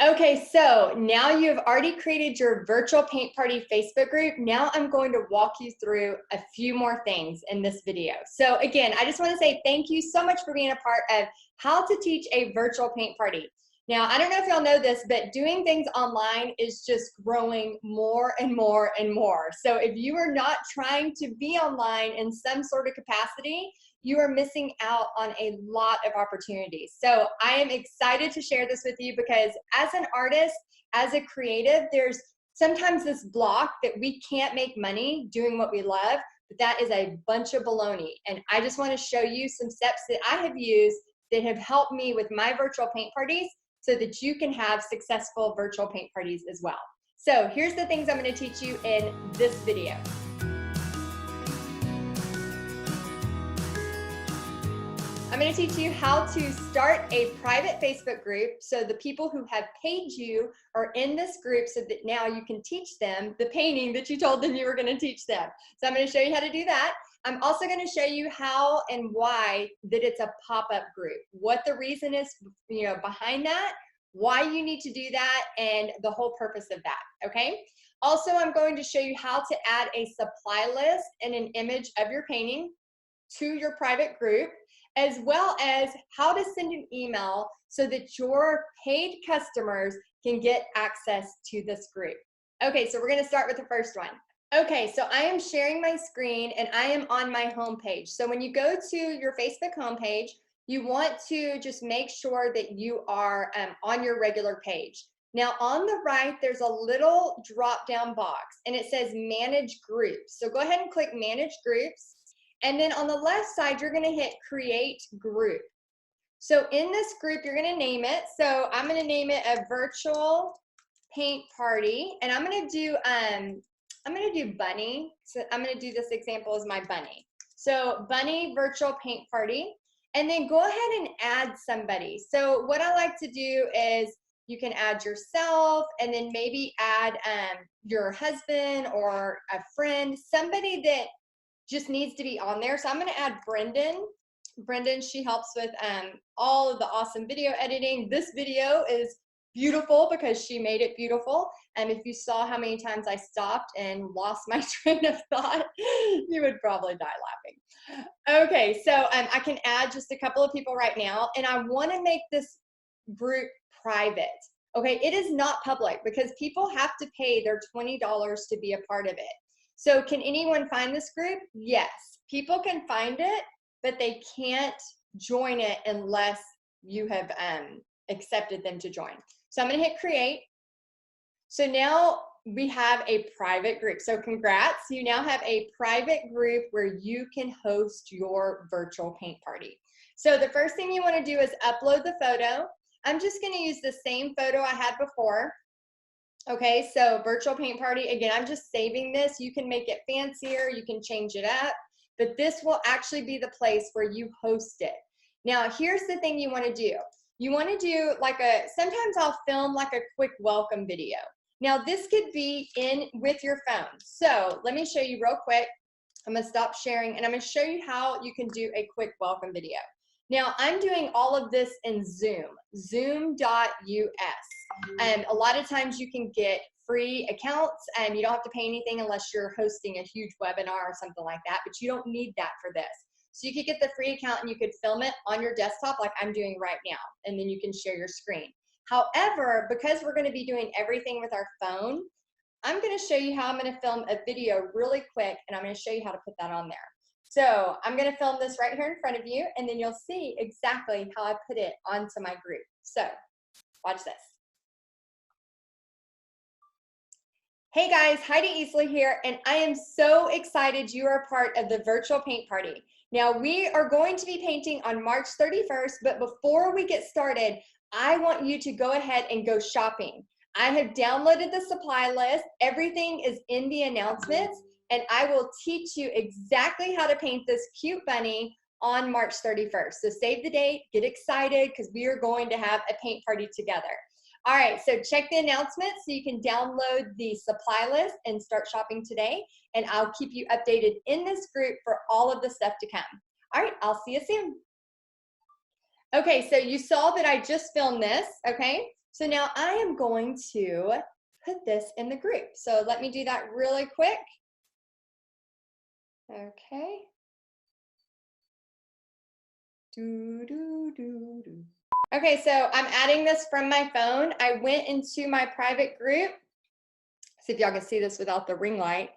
Okay, so now you've already created your virtual paint party Facebook group. Now I'm going to walk you through a few more things in this video. So again, I just want to say thank you so much for being a part of how to teach a virtual paint party. Now, I don't know if y'all know this, but doing things online is just growing more and more and more. So if you are not trying to be online in some sort of capacity, you are missing out on a lot of opportunities. So I am excited to share this with you because as an artist, as a creative, there's sometimes this block that we can't make money doing what we love, but that is a bunch of baloney. And I just want to show you some steps that I have used that have helped me with my virtual paint parties so that you can have successful virtual paint parties as well. So here's the things I'm going to teach you in this video. I'm going to teach you how to start a private Facebook group so the people who have paid you are in this group so that now you can teach them the painting that you told them you were going to teach them. So I'm going to show you how to do that. I'm also going to show you how and why that it's a pop-up group, what the reason is, behind that, why you need to do that, and the whole purpose of that, okay? Also, I'm going to show you how to add a supply list and an image of your painting to your private group, as well as how to send an email so that your paid customers can get access to this group. Okay, so we're gonna start with the first one. Okay, so I am sharing my screen and I am on my home page. So when you go to your Facebook homepage, you want to just make sure that you are on your regular page. Now on the right, there's a little drop-down box and it says Manage Groups. So go ahead and click Manage Groups. And then on the left side, you're gonna hit Create Group. So in this group, you're gonna name it. So I'm gonna name it a virtual paint party. And I'm gonna do bunny. So I'm gonna do this example as my bunny. So bunny virtual paint party. And then go ahead and add somebody. So what I like to do is you can add yourself and then maybe add your husband or a friend, somebody that just needs to be on there. So I'm going to add Brendan. Brendan, she helps with all of the awesome video editing. This video is beautiful because she made it beautiful. And if you saw how many times I stopped and lost my train of thought, you would probably die laughing. Okay, so I can add just a couple of people right now. And I want to make this group private. Okay, it is not public because people have to pay their $20 to be a part of it. So can anyone find this group? Yes, people can find it, but they can't join it unless you have accepted them to join. So I'm gonna hit create. So now we have a private group. So congrats, you now have a private group where you can host your virtual paint party. So the first thing you wanna do is upload the photo. I'm just gonna use the same photo I had before. Okay, so virtual paint party, again, I'm just saving this. You can make it fancier, you can change it up, but this will actually be the place where you host it. Now, here's the thing you wanna do. You wanna do sometimes I'll film like a quick welcome video. Now, this could be in with your phone. So let me show you real quick. I'm gonna stop sharing and I'm gonna show you how you can do a quick welcome video. Now, I'm doing all of this in Zoom, zoom.us. A lot of times you can get free accounts and you don't have to pay anything unless you're hosting a huge webinar or something like that, but you don't need that for this. So you could get the free account and you could film it on your desktop like I'm doing right now, and then you can share your screen. However, because we're gonna be doing everything with our phone, I'm gonna show you how I'm gonna film a video really quick and I'm gonna show you how to put that on there. So I'm gonna film this right here in front of you and then you'll see exactly how I put it onto my group. So watch this. Hey guys, Heidi Easley here, and I am so excited you are part of the virtual paint party. Now we are going to be painting on March 31st, but before we get started, I want you to go ahead and go shopping. I have downloaded the supply list. Everything is in the announcements, and I will teach you exactly how to paint this cute bunny on March 31st. So save the date, get excited, because we are going to have a paint party together. All right, so check the announcements so you can download the supply list and start shopping today, and I'll keep you updated in this group for all of the stuff to come. All right, I'll see you soon. Okay, so you saw that I just filmed this, okay? So now I am going to put this in the group. So let me do that really quick. Okay. Okay, so I'm adding this from my phone. I went into my private group. See if y'all can see this without the ring light.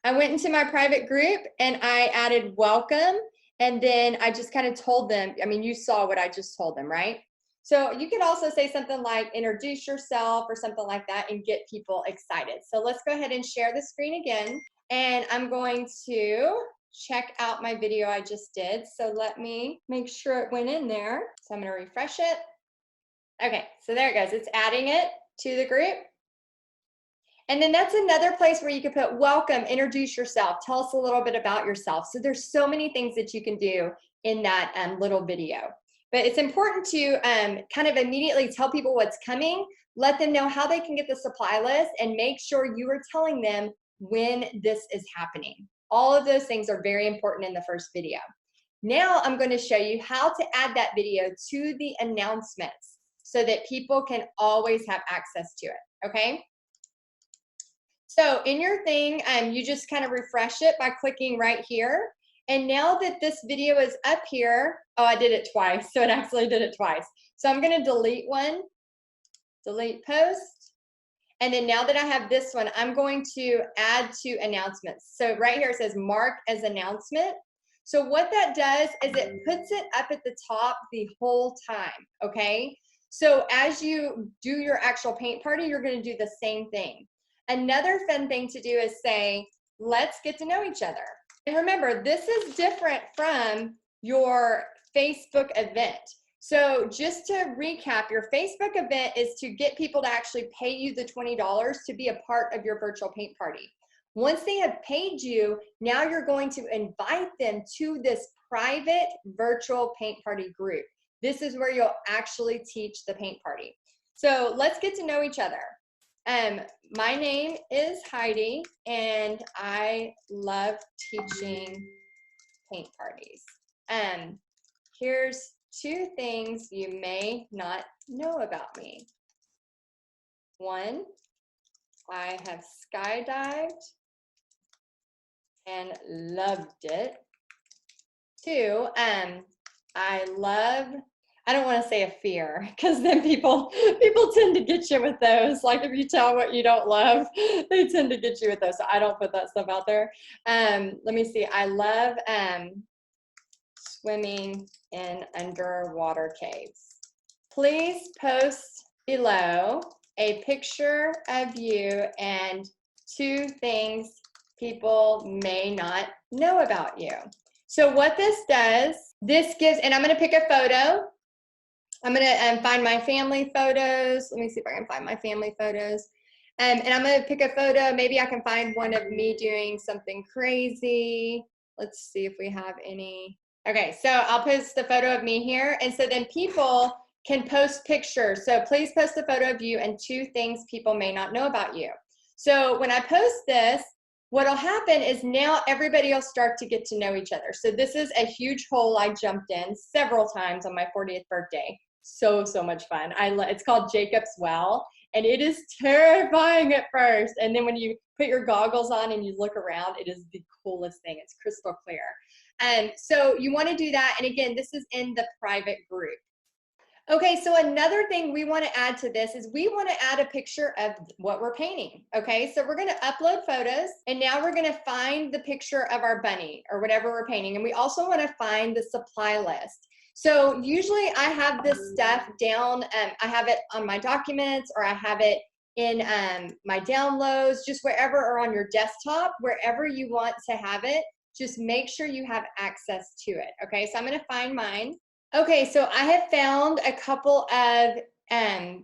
I went into my private group and I added welcome. And then I just kind of told them, I mean, you saw what I just told them, right? So you could also say something like introduce yourself or something like that and get people excited. So let's go ahead and share the screen again. And I'm going to check out my video I just did. So let me make sure it went in there. So I'm going to refresh it. Okay, so there it goes. It's adding it to the group. And then that's another place where you can put welcome, introduce yourself, tell us a little bit about yourself. So there's so many things that you can do in that little video. But it's important to kind of immediately tell people what's coming, let them know how they can get the supply list, and make sure you are telling them when this is happening. All of those things are very important in the first video. Now I'm going to show you how to add that video to the announcements so that people can always have access to it, okay? So in your thing, you just kind of refresh it by clicking right here. And now that this video is up here, oh, I did it twice, so it actually did it twice. So I'm gonna delete one, delete post. And then now that I have this one, I'm going to add to announcements. So right here it says mark as announcement. So what that does is it puts it up at the top the whole time, okay? So as you do your actual paint party, you're gonna do the same thing. Another fun thing to do is say, let's get to know each other. And remember, this is different from your Facebook event. So just to recap, your Facebook event is to get people to actually pay you the $20 to be a part of your virtual paint party. Once they have paid you, now you're going to invite them to this private virtual paint party group. This is where you'll actually teach the paint party. So let's get to know each other. My name is Heidi, and I love teaching paint parties. Here's 2 things you may not know about me. 1, I have skydived and loved it. 2, I don't want to say a fear, because then people tend to get you with those. Like if you tell what you don't love, they tend to get you with those. So I don't put that stuff out there. Let me see. I love swimming in underwater caves. Please post below a picture of you and 2 things people may not know about you. So what this does, this gives, and I'm going to pick a photo. I'm going to find my family photos. Let me see if I can find my family photos. And I'm going to pick a photo. Maybe I can find one of me doing something crazy. Let's see if we have any. Okay, so I'll post the photo of me here. And so then people can post pictures. So please post a photo of you and 2 things people may not know about you. So when I post this, what'll happen is now everybody will start to get to know each other. So this is a huge hole I jumped in several times on my 40th birthday. So much fun. It's called Jacob's Well, and it is terrifying at first. And then when you put your goggles on and you look around, it is the coolest thing. It's crystal clear. And so you want to do that. And again, this is in the private group. Okay, so another thing we want to add to this is we want to add a picture of what we're painting. Okay, so we're going to upload photos, and now we're going to find the picture of our bunny or whatever we're painting. And we also want to find the supply list. So usually I have this stuff down, I have it on my documents, or I have it in my downloads, just wherever, or on your desktop, wherever you want to have it, just make sure you have access to it. Okay, so I'm going to find mine. Okay, so I have found a couple of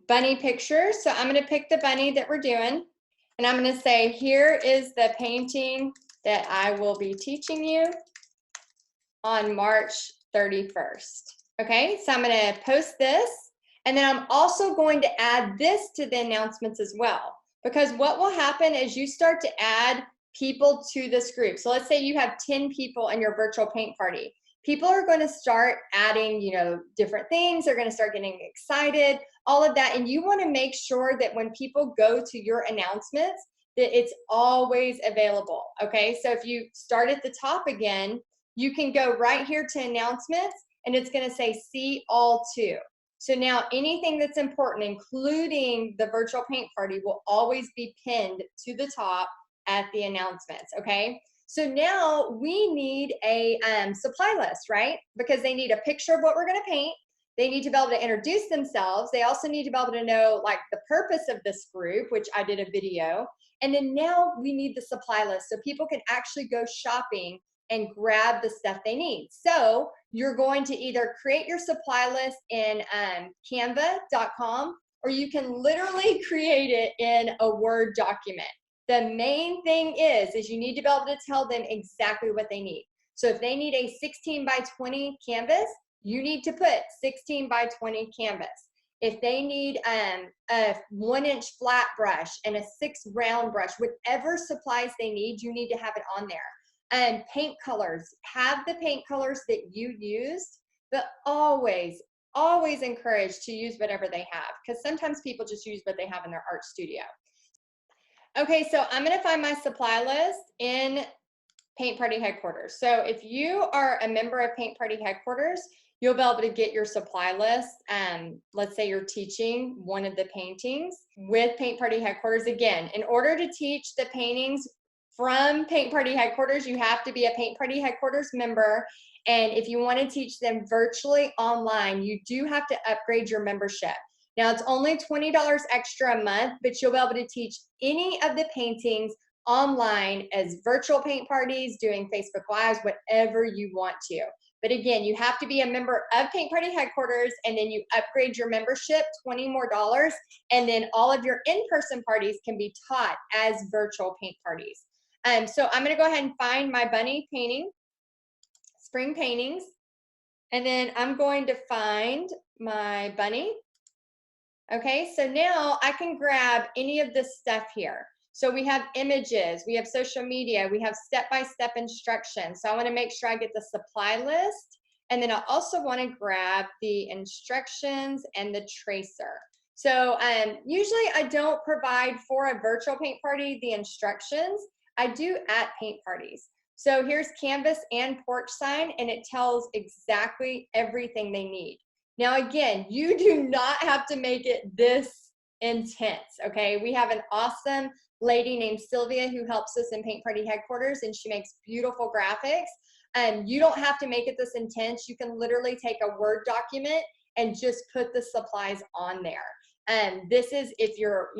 bunny pictures. So I'm going to pick the bunny that we're doing, and I'm going to say, here is the painting that I will be teaching you on March 31st. Okay, so I'm going to post this, and then I'm also going to add this to the announcements as well, because what will happen is you start to add people to this group. So let's say you have 10 people in your virtual paint party. people are going to start adding, different things. They're going to start getting excited, all of that. And you want to make sure that when people go to your announcements, that it's always available. Okay. So if you start at the top again, you can go right here to announcements and it's going to say see all too. So now anything that's important, including the virtual paint party, will always be pinned to the top at the announcements. Okay. So now we need a supply list, right? Because they need a picture of what we're going to paint. They need to be able to introduce themselves. They also need to be able to know like the purpose of this group, which I did a video. And then now we need the supply list so people can actually go shopping and grab the stuff they need. So you're going to either create your supply list in canva.com, or you can literally create it in a Word document. The main thing is you need to be able to tell them exactly what they need. So if they need a 16 by 20 canvas, you need to put 16 by 20 canvas. If they need a 1-inch flat brush and a 6 round brush, whatever supplies they need, you need to have it on there. And paint colors, have the paint colors that you used, but always encourage to use whatever they have, because sometimes people just use what they have in their art studio. Okay, so I'm going to find my supply list in Paint Party Headquarters. So if you are a member of Paint Party Headquarters, you'll be able to get your supply list. Let's say you're teaching one of the paintings with Paint Party Headquarters. Again, in order to teach the paintings from Paint Party Headquarters, you have to be a Paint Party Headquarters member. And if you want to teach them virtually online, you do have to upgrade your membership. Now, it's only $20 extra a month, but you'll be able to teach any of the paintings online as virtual paint parties, doing Facebook Lives, whatever you want to. But again, you have to be a member of Paint Party Headquarters, and then you upgrade your membership, $20 more, and then all of your in-person parties can be taught as virtual paint parties. So I'm going to go ahead and find my bunny painting, spring paintings, and then I'm going to find my bunny. Okay, so now I can grab any of this stuff here. So we have images, we have social media, we have step-by-step instructions. So I want to make sure I get the supply list, and then I also want to grab the instructions and the tracer. So usually I don't provide for a virtual paint party the instructions. I do at paint parties. So here's canvas and porch sign, and it tells exactly everything they need. Now, again, you do not have to make it this intense, okay? We have an awesome lady named Sylvia who helps us in Paint Party Headquarters, and she makes beautiful graphics. You don't have to make it this intense. You can literally take a Word document and just put the supplies on there. This is if you're,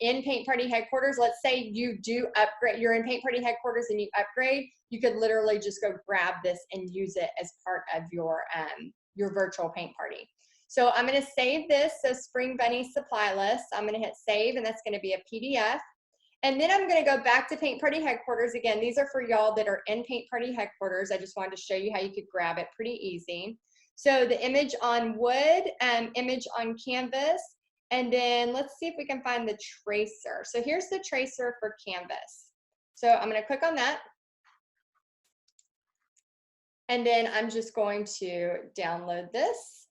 in Paint Party Headquarters. Let's say you do upgrade, you're in Paint Party Headquarters and you upgrade, you could literally just go grab this and use it as part of your virtual paint party. So I'm going to save this, so Spring Bunny supply list. I'm going to hit save, and that's going to be a PDF. And then I'm going to go back to Paint Party Headquarters. Again, these are for y'all that are in Paint Party Headquarters. I just wanted to show you how you could grab it pretty easy. So the image on wood, image on canvas, and then let's see if we can find the tracer. So here's the tracer for canvas. So I'm going to click on that. And then I'm just going to download this.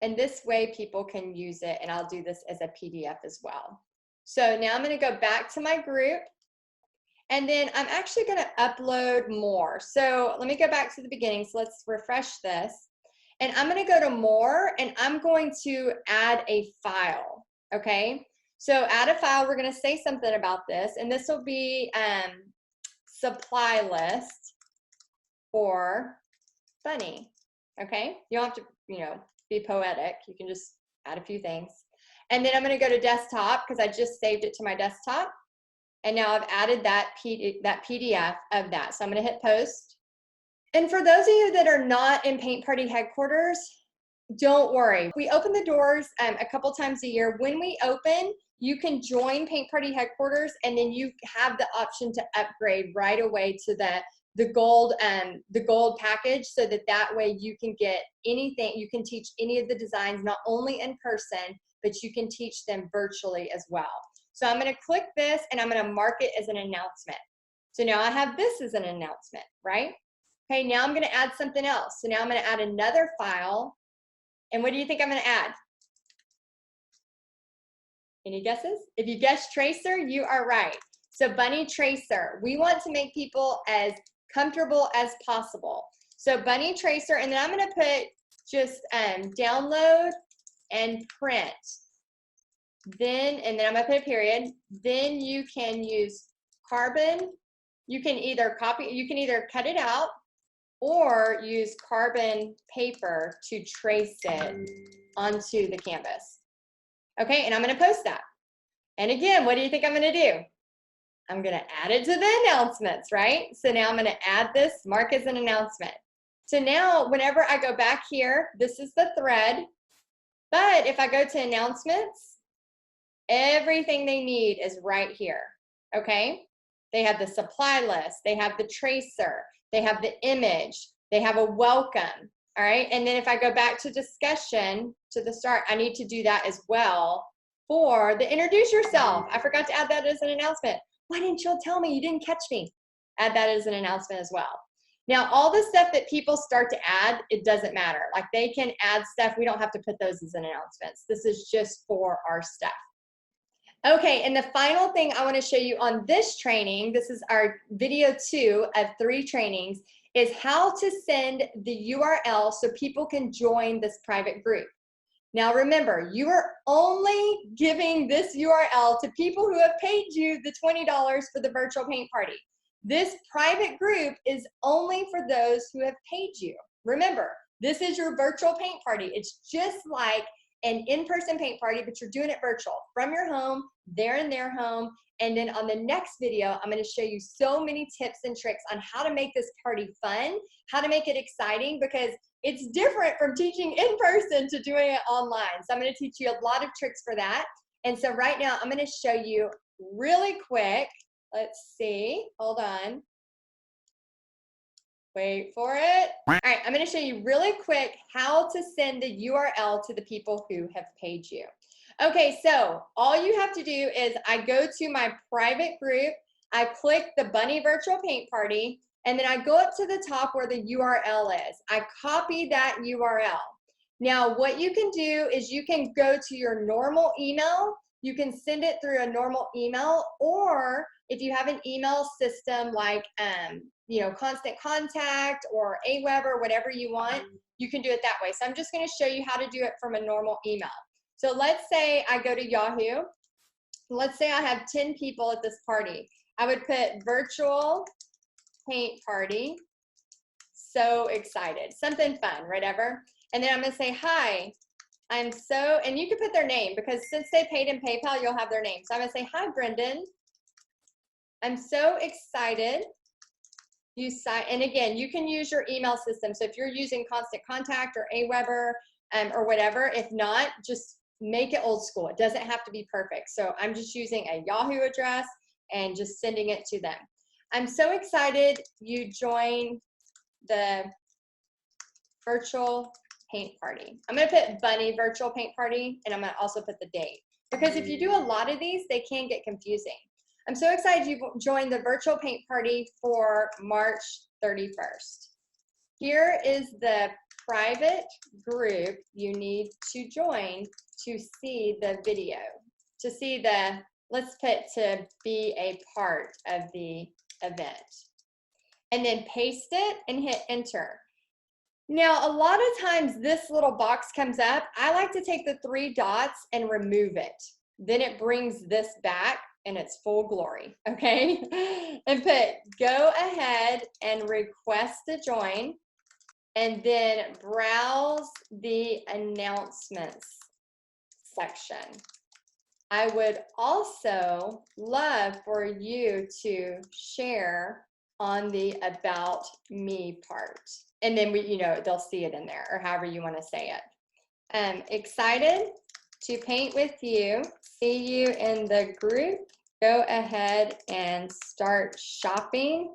And this way people can use it, and I'll do this as a PDF as well. So now I'm going to go back to my group, and then I'm actually going to upload more. So let me go back to the beginning. So let's refresh this. And I'm going to go to more, and I'm going to add a file. Okay. So add a file. We're going to say something about this, and this will be supply list for bunny. Okay. You don't have to, be poetic. You can just add a few things. And then I'm going to go to desktop because I just saved it to my desktop. And now I've added that PDF of that. So I'm going to hit post. And for those of you that are not in Paint Party Headquarters, don't worry. We open the doors a couple times a year. When we open, you can join Paint Party Headquarters, and then you have the option to upgrade right away to the gold package, so that way you can get anything. You can teach any of the designs, not only in person, but you can teach them virtually as well. So I'm going to click this, and I'm going to mark it as an announcement. So now I have this as an announcement, right? Okay, now I'm gonna add something else. So now I'm gonna add another file. And what do you think I'm gonna add? Any guesses? If you guessed tracer, you are right. So bunny tracer, we want to make people as comfortable as possible. So bunny tracer, and then I'm gonna put just download and print. Then I'm gonna put a period. Then you can use carbon. You can either cut it out or use carbon paper to trace it onto the canvas. Okay, and I'm gonna post that. And again, what do you think I'm gonna do? I'm gonna add it to the announcements, right? So now I'm gonna add this, mark as an announcement. So now whenever I go back here, this is the thread, but if I go to announcements, everything they need is right here, okay? They have the supply list, they have the tracer, they have the image, they have a welcome, all right? And then if I go back to discussion, to the start, I need to do that as well for the introduce yourself. I forgot to add that as an announcement. Why didn't you tell me? You didn't catch me. Add that as an announcement as well. Now, all the stuff that people start to add, it doesn't matter. Like they can add stuff. We don't have to put those as an announcements. This is just for our stuff. Okay, and the final thing I want to show you on this training, this is our video 2 of 3 trainings, is how to send the URL so people can join this private group. Now remember, you are only giving this URL to people who have paid you the $20 for the virtual paint party. This private group is only for those who have paid you. Remember, this is your virtual paint party. It's just like an in-person paint party, but you're doing it virtual from your home, they're in their home. And then on the next video, I'm going to show you so many tips and tricks on how to make this party fun, how to make it exciting, because it's different from teaching in person to doing it online. So I'm going to teach you a lot of tricks for that. And so right now I'm going to show you really quick. Let's see, hold on. Wait for it. All right, I'm going to show you really quick how to send the URL to the people who have paid you. Okay, so all you have to do is I go to my private group, I click the Bunny Virtual Paint Party, and then I go up to the top where the URL is. I copy that URL. Now, what you can do is you can go to your normal email, you can send it through a normal email, or if you have an email system like Constant Contact or Aweber, whatever you want, you can do it that way. So I'm just going to show you how to do it from a normal email. So let's say I go to Yahoo. Let's say I have 10 people at this party. I would put virtual paint party. So excited. Something fun, whatever. And then I'm going to say, hi, and you can put their name because since they paid in PayPal, you'll have their name. So I'm going to say, hi, Brendan. I'm so excited. And again, you can use your email system. So if you're using Constant Contact or Aweber or whatever, if not, just make it old school. It doesn't have to be perfect. So I'm just using a Yahoo address and just sending it to them. I'm so excited you joined the virtual paint party. I'm going to put Bunny Virtual Paint Party, and I'm going to also put the date. Because if you do a lot of these, they can get confusing. I'm so excited you joined the virtual paint party for March 31st. Here is the private group you need to join to see the video, to see the, let's put to be a part of the event. And then paste it and hit enter. Now, a lot of times this little box comes up. I like to take the 3 dots and remove it. Then it brings this back in its full glory, okay? And put go ahead and request to join, and then browse the announcements section. I would also love for you to share on the about me part. And then they'll see it in there, or however you want to say it. Excited to paint with you. See you in the group. Go ahead and start shopping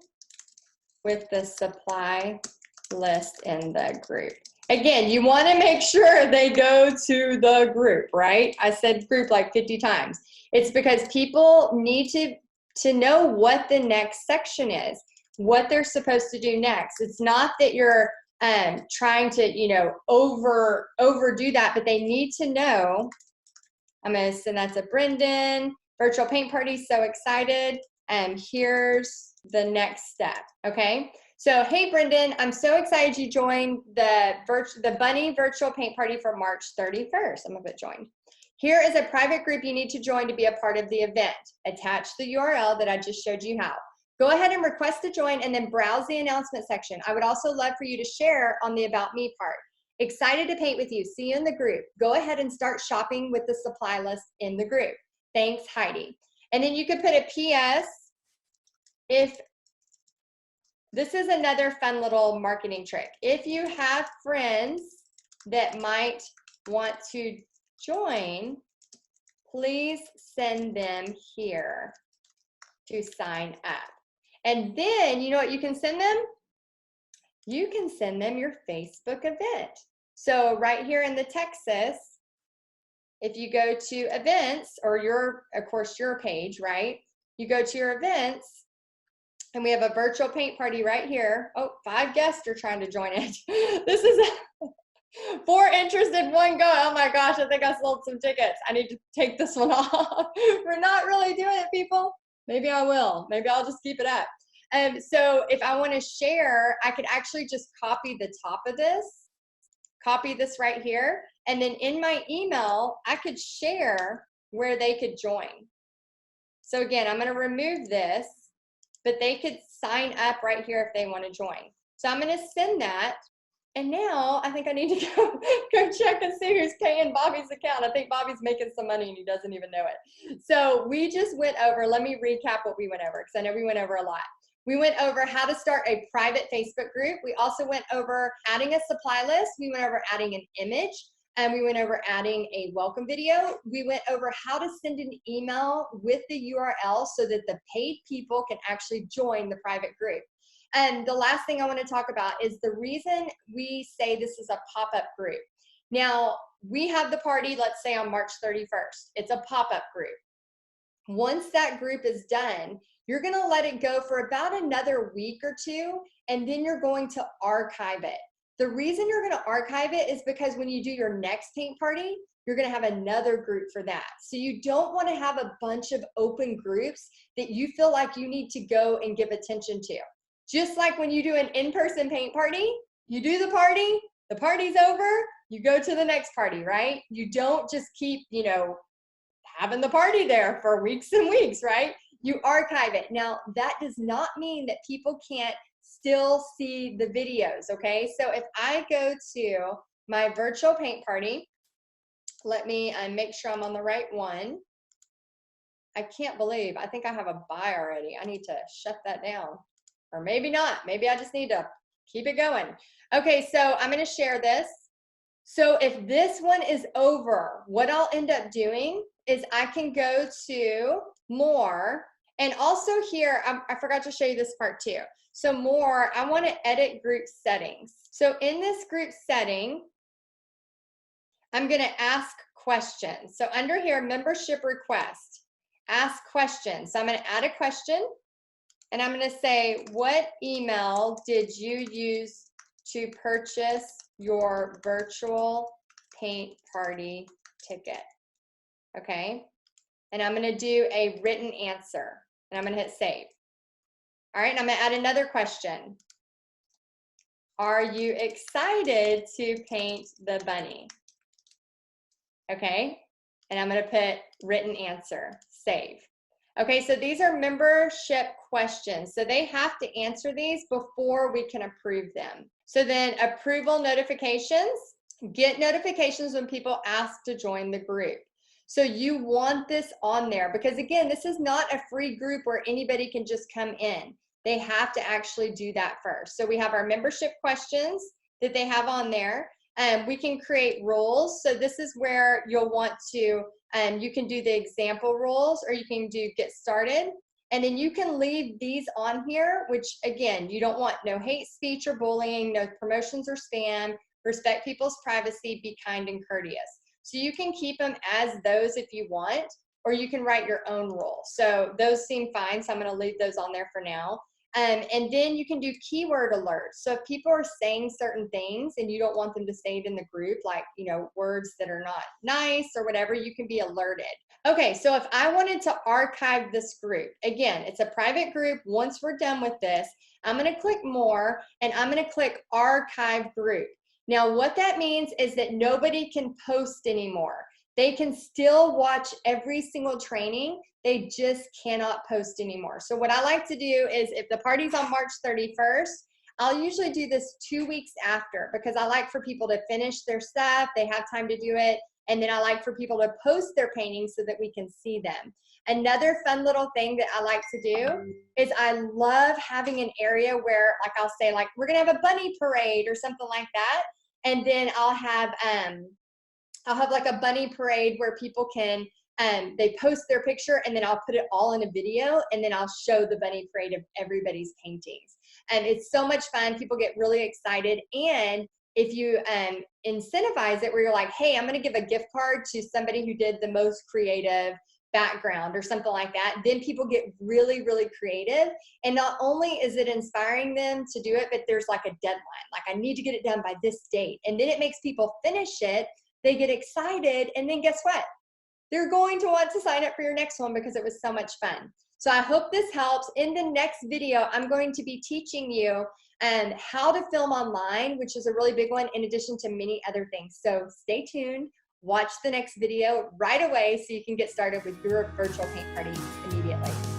with the supply list in the group. Again, you want to make sure they go to the group, right? I said group like 50 times. It's because people need to know what the next section is. what they're supposed to do next. It's not that you're trying to, you know, overdo that, but they need to know. I'm going to send that to Brendan. Virtual paint party, so excited. Here's the next step, okay? So, hey, Brendan, I'm so excited you joined the Bunny Virtual Paint Party for March 31st. I'm going to put join. Here is a private group you need to join to be a part of the event. Attach the URL that I just showed you how. Go ahead and request to join and then browse the announcement section. I would also love for you to share on the About Me part. Excited to paint with you. See you in the group. Go ahead and start shopping with the supply list in the group. Thanks, Heidi. And then you could put a PS. If this is another fun little marketing trick. If you have friends that might want to join, please send them here to sign up. And then, you know what you can send them? You can send them your Facebook event. So right here in the Texas, if you go to events or of course, your page, right? You go to your events and we have a virtual paint party right here. Oh, 5 guests are trying to join it. This is 4 interested, 1 go. Oh my gosh, I think I sold some tickets. I need to take this one off. We're not really doing it, people. Maybe I will. Maybe I'll just keep it up. So if I want to share, I could actually just copy the top of this, copy this right here, and then in my email, I could share where they could join. So again, I'm going to remove this, but they could sign up right here if they want to join. So I'm going to send that. And now I think I need to go check and see who's paying Bobby's account. I think Bobby's making some money and he doesn't even know it. So we just went over, let me recap what we went over because I know we went over a lot. We went over how to start a private Facebook group. We also went over adding a supply list. We went over adding an image. And we went over adding a welcome video. We went over how to send an email with the URL so that the paid people can actually join the private group. And the last thing I want to talk about is the reason we say this is a pop-up group. Now, we have the party, let's say on March 31st. It's a pop-up group. Once that group is done, you're going to let it go for about another week or 2, and then you're going to archive it. The reason you're going to archive it is because when you do your next paint party, you're going to have another group for that. So you don't want to have a bunch of open groups that you feel like you need to go and give attention to. Just like when you do an in-person paint party, you do the party's over, you go to the next party, right? You don't just keep, you know, having the party there for weeks and weeks, right? You archive it. Now, that does not mean that people can't still see the videos, okay? So if I go to my virtual paint party, let me make sure I'm on the right one. I can't believe, I think I have a buy already. I need to shut that down. Or maybe not. Maybe I just need to keep it going. Okay, so I'm going to share this. So if this one is over, what I'll end up doing is I can go to more. And also here, I forgot to show you this part too. So more, I want to edit group settings. So in this group setting, I'm going to ask questions. So under here, membership request, ask questions. So I'm going to add a question. And I'm going to say, what email did you use to purchase your virtual paint party ticket? Okay. And I'm going to do a written answer. And I'm going to hit save. All right. And I'm going to add another question. Are you excited to paint the bunny? Okay. And I'm going to put written answer, save. Okay, so these are membership questions. So they have to answer these before we can approve them. So then approval notifications, get notifications when people ask to join the group. So you want this on there because again, this is not a free group where anybody can just come in. They have to actually do that first. So we have our membership questions that they have on there. We can create rules. So this is where you'll want to you can do the example rules or you can do get started. And then you can leave these on here, which again, you don't want no hate speech or bullying, no promotions or spam, respect people's privacy, be kind and courteous. So you can keep them as those if you want, or you can write your own rules. So those seem fine. So I'm going to leave those on there for now. And then you can do keyword alerts. So if people are saying certain things and you don't want them to say it in the group, like, you know, words that are not nice or whatever, you can be alerted. Okay, so if I wanted to archive this group, again, it's a private group. Once we're done with this, I'm going to click more and I'm going to click archive group. Now, what that means is that nobody can post anymore. They can still watch every single training. They just cannot post anymore. So what I like to do is if the party's on March 31st, I'll usually do this 2 weeks after because I like for people to finish their stuff. They have time to do it. And then I like for people to post their paintings so that we can see them. Another fun little thing that I like to do is I love having an area where, like, I'll say, like, we're gonna have a bunny parade or something like that. And then I'll have like a bunny parade where people can, they post their picture and then I'll put it all in a video and then I'll show the bunny parade of everybody's paintings. And it's so much fun. People get really excited. And if you incentivize it where you're like, hey, I'm going to give a gift card to somebody who did the most creative background or something like that, then people get really, really creative. And not only is it inspiring them to do it, but there's like a deadline. Like, I need to get it done by this date. And then it makes people finish it. They get excited. And then guess what? They're going to want to sign up for your next one because it was so much fun. So I hope this helps. In the next video, I'm going to be teaching you how to film online, which is a really big one, in addition to many other things. So stay tuned. Watch the next video right away so you can get started with your virtual paint party immediately.